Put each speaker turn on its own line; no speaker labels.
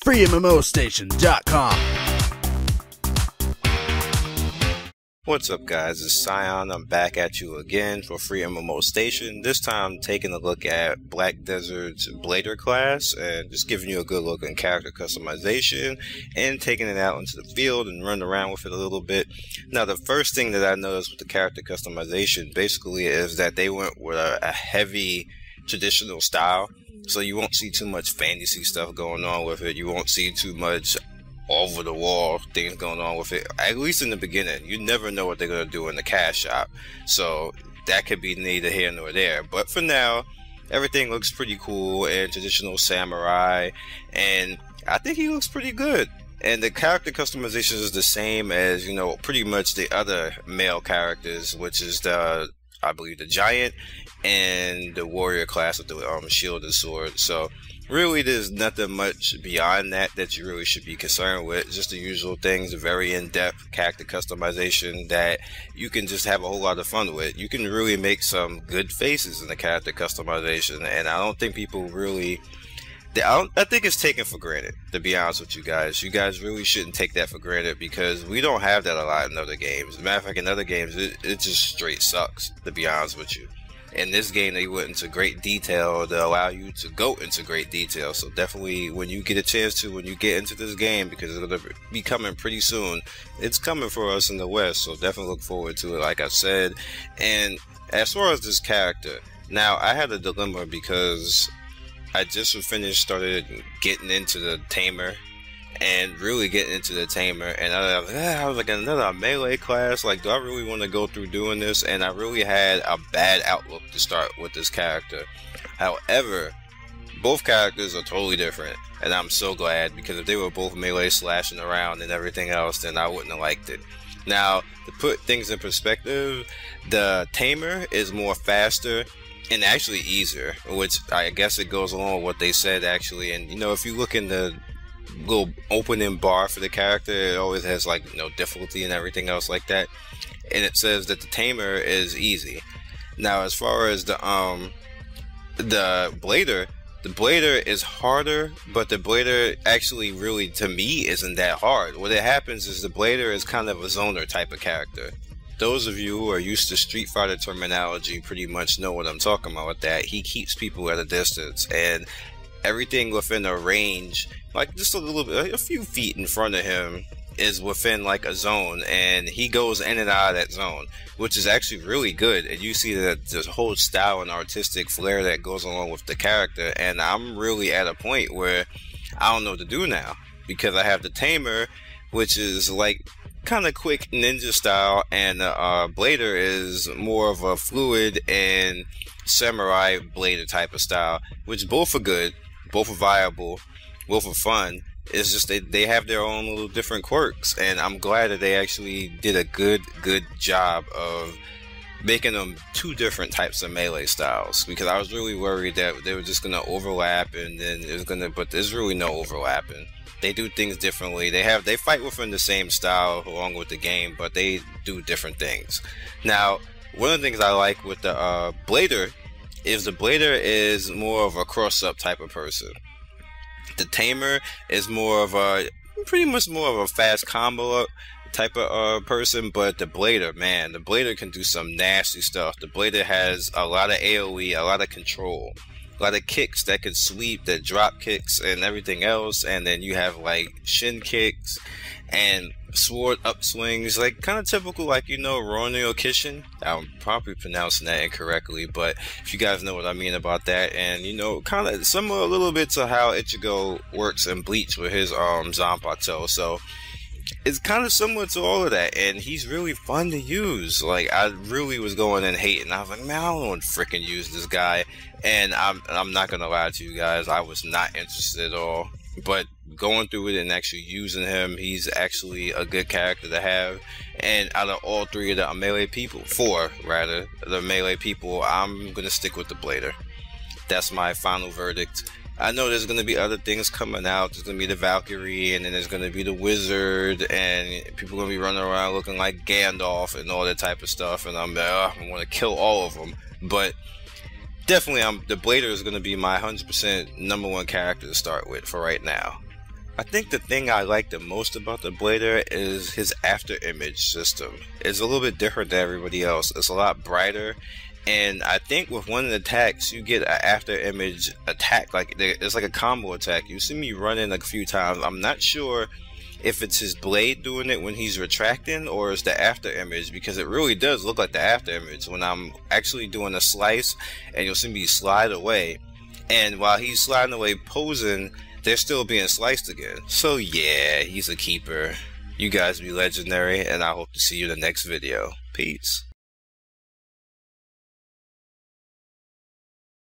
FreeMMOStation.com.
What's up guys, it's Scion. I'm back at you again for FreeMMOStation. This time taking a look at Black Desert's Blader class and just giving you a good look on character customization and taking it out into the field and running around with it a little bit. Now the first thing that I noticed with the character customization basically is that they went with a heavy traditional style. So you won't see too much fantasy stuff going on with it. You won't see too much over the wall things going on with it, at least in the beginning. You never know what they're going to do in the cash shop, so that could be neither here nor there. But for now, everything looks pretty cool and traditional samurai, and I think he looks pretty good. And the character customization is the same as, you know, pretty much the other male characters, which is the, I believe, the giant and the warrior class with the shield and sword. So really there's nothing much beyond that you really should be concerned with. Just the usual things, very in-depth character customization that you can just have a whole lot of fun with. You can really make some good faces in the character customization, and I don't think people really, I think it's taken for granted, to be honest with you guys. You guys really shouldn't take that for granted, because we don't have that a lot in other games. As a matter of fact, in other games it just straight sucks, to be honest with you. In this game, they went into great detail to allow you to go into great detail. So definitely, when you get a chance to, when you get into this game, because it's going to be coming pretty soon, it's coming for us in the West. So definitely look forward to it, like I said. And as far as this character, now I had a dilemma because I just started getting into the tamer. And really getting into the tamer, and I was like, another melee class, like, do I really want to go through doing this? And I really had a bad outlook to start with this character. However, both characters are totally different, and I'm so glad, because if they were both melee slashing around and everything else, then I wouldn't have liked it. Now, to put things in perspective, the tamer is more faster and actually easier, which I guess it goes along with what they said actually. And you know, if you look in the little opening bar for the character, it always has, like, you know, difficulty and everything else like that, and it says that the tamer is easy. Now as far as the blader is harder, but the blader actually really, to me, isn't that hard. What it happens is the blader is kind of a zoner type of character. Those of you who are used to Street Fighter terminology pretty much know what I'm talking about with that. He keeps people at a distance, and everything within a range, like just a little bit, a few feet in front of him, is within like a zone, and he goes in and out of that zone, which is actually really good. And you see that there's a whole style and artistic flair that goes along with the character, and I'm really at a point where I don't know what to do now, because I have the tamer, which is like kind of quick ninja style, and blader is more of a fluid and samurai blader type of style, which both are good, both are viable, both are fun. It's just they have their own little different quirks, and I'm glad that they actually did a good job of making them two different types of melee styles, because I was really worried that they were just gonna overlap, and then it was gonna, but there's really no overlapping. They do things differently. They fight within the same style along with the game, but they do different things. Now, one of the things I like with the blader is the blader is more of a cross-up type of person. The tamer is more of a, pretty much more of a fast combo type of person, but the blader, man, the blader can do some nasty stuff. The blader has a lot of AoE, a lot of control, a lot of kicks that can sweep, that drop kicks and everything else, and then you have like shin kicks and sword upswings, like kind of typical, like, you know, Ronyo Kishin. I'm probably pronouncing that incorrectly, but if you guys know what I mean about that. And you know, kind of similar a little bit to how Ichigo works in Bleach with his Zanpakuto. So it's kind of similar to all of that, and he's really fun to use. Like, I really was going and hating. I was like, man, I don't want to freaking use this guy, and I'm not gonna lie to you guys, I was not interested at all. But going through it and actually using him, he's actually a good character to have. And out of all three of the melee people, four rather, the melee people, I'm gonna stick with the blader. That's my final verdict. I know there's going to be other things coming out. There's going to be the Valkyrie, and then there's going to be the Wizard, and people are going to be running around looking like Gandalf and all that type of stuff, and I'm I want to kill all of them. But definitely, the Blader is going to be my 100% #1 character to start with for right now. I think the thing I like the most about the Blader is his after image system. It's a little bit different than everybody else. It's a lot brighter, and I think with one of the attacks you get an after image attack, like it's like a combo attack. You see me running like a few times. I'm not sure if it's his blade doing it when he's retracting or it's the after image, because it really does look like the after image when I'm actually doing a slice, and you'll see me slide away, and while he's sliding away posing, they're still being sliced again. So yeah, he's a keeper. You guys be legendary, and I hope to see you in the next video. Peace.